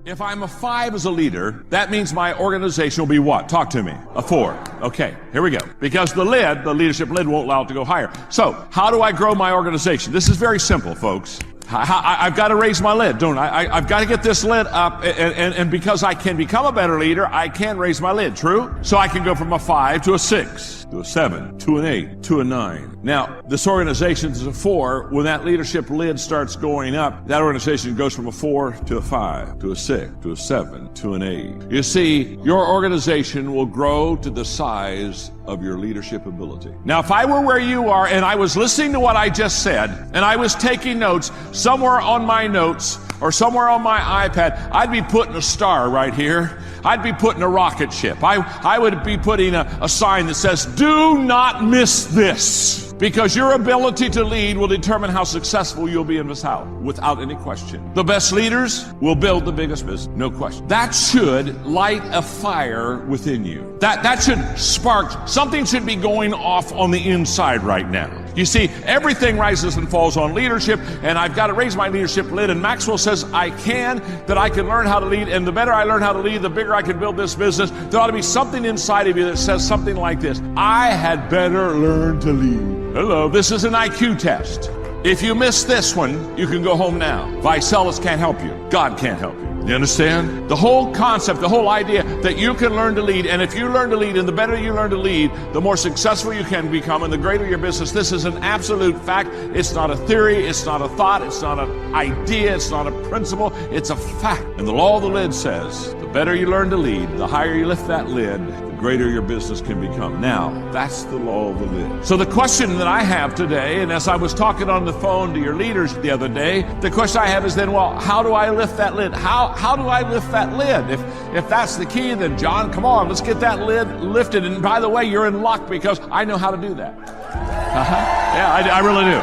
If I'm a 5 as a leader, that means my organization will be what? Talk to me. A 4. Okay, here we go. Because the leadership lid won't allow it to go higher. So, how do I grow my organization? This is very simple, folks. I've got to raise my lid, don't I? I've got to get this lid up, and because I can become a better leader, I can raise my lid, true? So I can go from a 5 to a 6, to a 7, to an 8, to a 9. Now, this organization is a 4. When that leadership lid starts going up, that organization goes from a 4 to a 5, to a 6, to a 7, to an 8. You see, your organization will grow to the size of your leadership ability. Now, if I were where you are and I was listening to what I just said, and I was taking notes, somewhere on my notes or somewhere on my iPad, I'd be putting a star right here. I'd be putting a rocket ship. I would be putting a sign that says, do not miss this. Because your ability to lead will determine how successful you'll be in this house, without any question. The best leaders will build the biggest business, no question. That should light a fire within you. That should spark, something should be going off on the inside right now. You see, everything rises and falls on leadership, and I've got to raise my leadership lid, and Maxwell says I can learn how to lead, and the better I learn how to lead, the bigger I can build this business. There ought to be something inside of you that says something like this: I had better learn to lead. Hello, this is an IQ test. If you miss this one, you can go home now. Vicelis can't help you. God can't help you. You understand? The whole concept, the whole idea that you can learn to lead, and if you learn to lead, and the better you learn to lead, the more successful you can become, and the greater your business. This is an absolute fact. It's not a theory, it's not a thought, it's not an idea, it's not a principle, it's a fact. And the law of the lid says, the better you learn to lead, the higher you lift that lid, the greater your business can become. Now, that's the law of the lid. So the question that I have today, and as I was talking on the phone to your leaders the other day, the question I have is then, well, how do I lift that lid? How do I lift that lid? If that's the key, then John, come on, let's get that lid lifted. And by the way, you're in luck because I know how to do that. Yeah, I really do.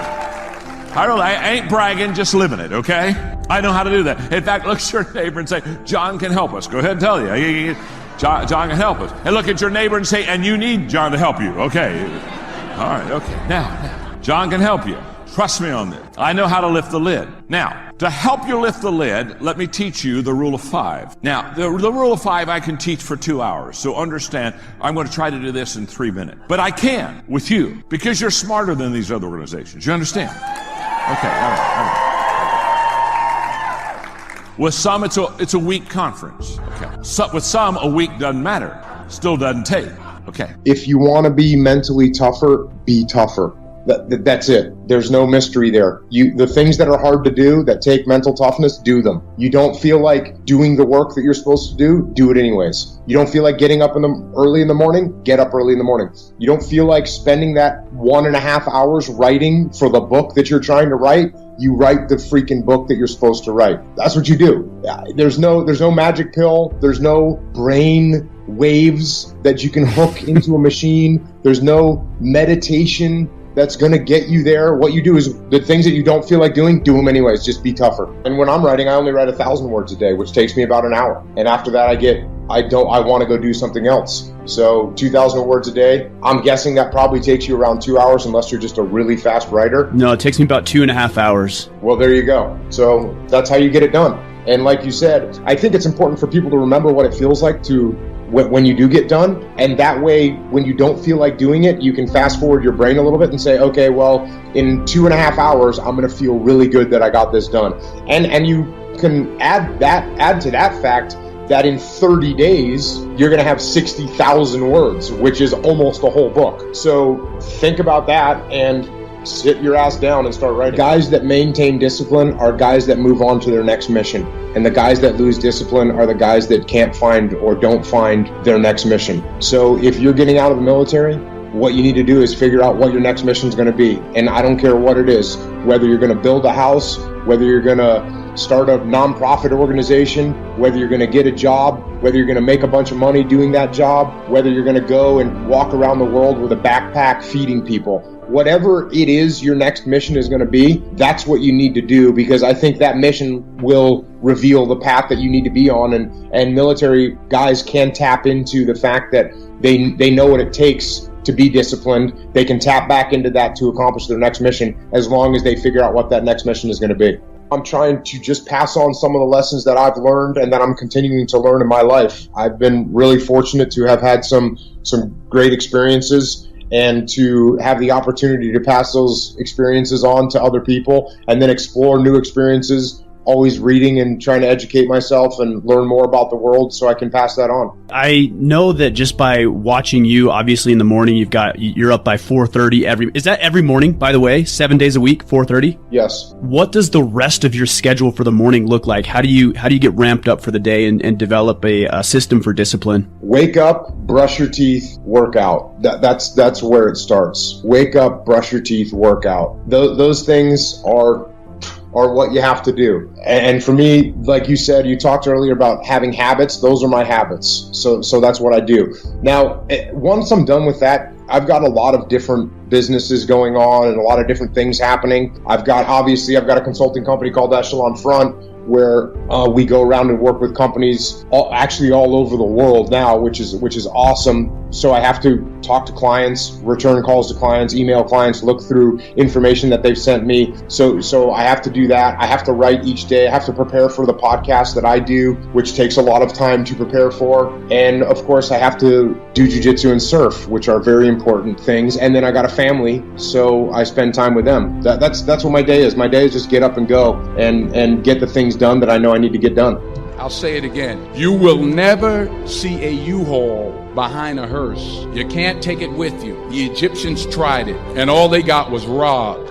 I ain't bragging, just living it, okay? I know how to do that. In fact, look at your neighbor and say, John can help us. Go ahead and tell you. John can help us. And look at your neighbor and say, and you need John to help you. Okay. All right, okay. Now, John can help you. Trust me on this. I know how to lift the lid. Now, to help you lift the lid, let me teach you the rule of 5. Now, the rule of 5 I can teach for 2 hours. So understand, I'm going to try to do this in 3 minutes. But I can with you because you're smarter than these other organizations. You understand? Okay, all right. With some, it's a week conference. Okay. So, with some, a week doesn't matter. Still doesn't take. Okay. If you want to be mentally tougher, be tougher. That's it. There's no mystery there. The things that are hard to do, that take mental toughness, do them. You don't feel like doing the work that you're supposed to do it anyways. You don't feel like getting up early in the morning, get up early in the morning. You don't feel like spending that 1.5 hours writing for the book that you're trying to write, you write the freaking book that you're supposed to write. That's what you do. There's no magic pill. There's no brain waves that you can hook into a machine. There's no meditation that's going to get you there. What you do is the things that you don't feel like doing, do them anyways. Just be tougher. And when I'm writing, I only write 1,000 words a day, which takes me about an hour. And after that, I want to go do something else. So 2,000 words a day, I'm guessing that probably takes you around 2 hours unless you're just a really fast writer. No, it takes me about 2.5 hours. Well, there you go. So that's how you get it done. And like you said, I think it's important for people to remember what it feels like when you do get done. And that way, when you don't feel like doing it, you can fast forward your brain a little bit and say, okay, well, in 2.5 hours, I'm going to feel really good that I got this done. And you can add to that fact that in 30 days, you're going to have 60,000 words, which is almost a whole book. So think about that and sit your ass down and start writing. Guys that maintain discipline are guys that move on to their next mission. And the guys that lose discipline are the guys that can't find or don't find their next mission. So if you're getting out of the military, what you need to do is figure out what your next mission is going to be. And I don't care what it is, whether you're going to build a house, whether you're going to start a nonprofit organization, whether you're going to get a job, whether you're going to make a bunch of money doing that job, whether you're going to go and walk around the world with a backpack feeding people. Whatever it is your next mission is going to be, that's what you need to do, because I think that mission will reveal the path that you need to be on. And military guys can tap into the fact that they know what it takes to be disciplined. They can tap back into that to accomplish their next mission as long as they figure out what that next mission is going to be. I'm trying to just pass on some of the lessons that I've learned and that I'm continuing to learn in my life. I've been really fortunate to have had some great experiences and to have the opportunity to pass those experiences on to other people and then explore new experiences, always reading and trying to educate myself and learn more about the world so I can pass that on. I know that just by watching you, obviously in the morning, you're up by 4:30 is that every morning, by the way, 7 days a week, 4:30? Yes. What does the rest of your schedule for the morning look like? How do you get ramped up for the day and develop a system for discipline? Wake up, brush your teeth, work out. That's where it starts. Wake up, brush your teeth, work out. Those things are what you have to do. And for me, like you said, you talked earlier about having habits. Those are my habits. So that's what I do. Now, once I'm done with that, I've got a lot of different businesses going on and a lot of different things happening. I've got a consulting company called Echelon Front, where we go around and work with companies all over the world now, which is awesome. So I have to talk to clients, return calls to clients, email clients, look through information that they've sent me. So I have to do that. I have to write each day. I have to prepare for the podcast that I do, which takes a lot of time to prepare for. And of course, I have to do jiu-jitsu and surf, which are very important things. And then I got a family, so I spend time with them. That's what my day is. My day is just get up and go and get the things done that I know I need to get done. I'll say it again. You will never see a U-Haul behind a hearse. You can't take it with you. The Egyptians tried it, and all they got was robbed.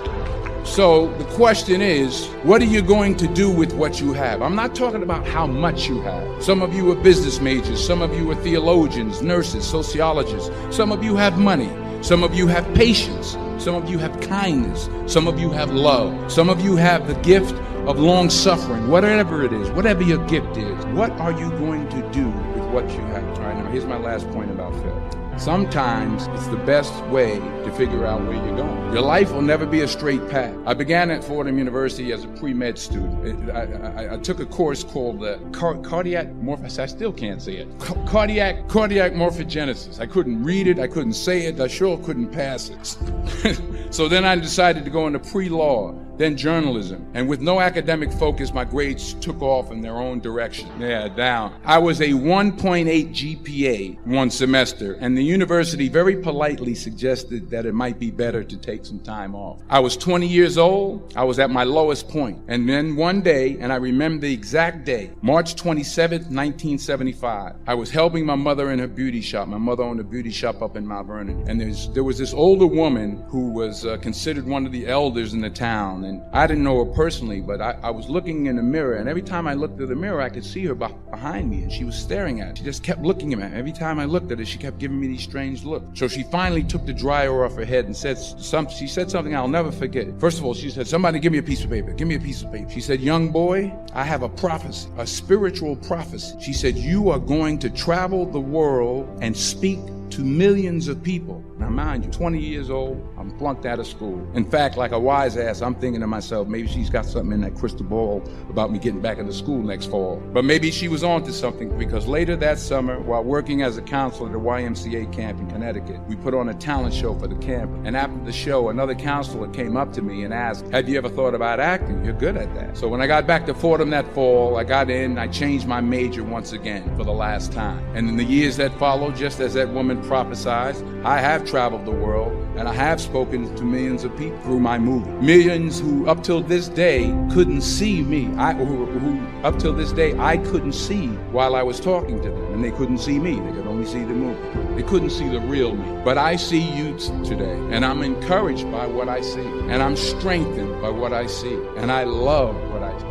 So the question is, what are you going to do with what you have? I'm not talking about how much you have. Some of you are business majors. Some of you are theologians, nurses, sociologists. Some of you have money. Some of you have patience. Some of you have kindness. Some of you have love. Some of you have the gift of long suffering. Whatever it is, whatever your gift is, what are you going to do with what you have? All right, now here's my last point about Phil. Sometimes it's the best way to figure out where you're going. Your life will never be a straight path. I began at Fordham University as a pre-med student. I took a course called cardiac morphogenesis. I still can't say it. Cardiac morphogenesis. I couldn't read it. I couldn't say it. I sure couldn't pass it. So then I decided to go into pre-law, then journalism. And with no academic focus, my grades took off in their own direction. Yeah, down. I was a 1.8 GPA one semester, and the university very politely suggested that it might be better to take some time off. I was 20 years old. I was at my lowest point. And then one day, and I remember the exact day, March 27th, 1975, I was helping my mother in her beauty shop. My mother owned a beauty shop up in Mount Vernon. And there was this older woman who was considered one of the elders in the town. And I didn't know her personally, but I was looking in the mirror, and every time I looked at the mirror, I could see her behind me, and she was staring at it. She just kept looking at me. Every time I looked at her, she kept giving me these strange looks. So she finally took the dryer off her head and she said something I'll never forget. First of all, she said, "Somebody give me a piece of paper. Give me a piece of paper." She said, "Young boy, I have a prophecy, a spiritual prophecy." She said, "You are going to travel the world and speak to millions of people." Now mind you, 20 years old, I'm flunked out of school. In fact, like a wise ass, I'm thinking to myself, maybe she's got something in that crystal ball about me getting back into school next fall. But maybe she was onto something, because later that summer, while working as a counselor at a YMCA camp in Connecticut, we put on a talent show for the camp. And after the show, another counselor came up to me and asked, "Have you ever thought about acting? You're good at that." So when I got back to Fordham that fall, I got in, I changed my major once again for the last time. And in the years that followed, just as that woman prophesied, I have traveled the world, and I have spoken to millions of people through my movie. Millions who up till this day couldn't see me. Who up till this day I couldn't see while I was talking to them, and they couldn't see me. They could only see the movie. They couldn't see the real me. But I see you today, and I'm encouraged by what I see, and I'm strengthened by what I see, and I love what I see.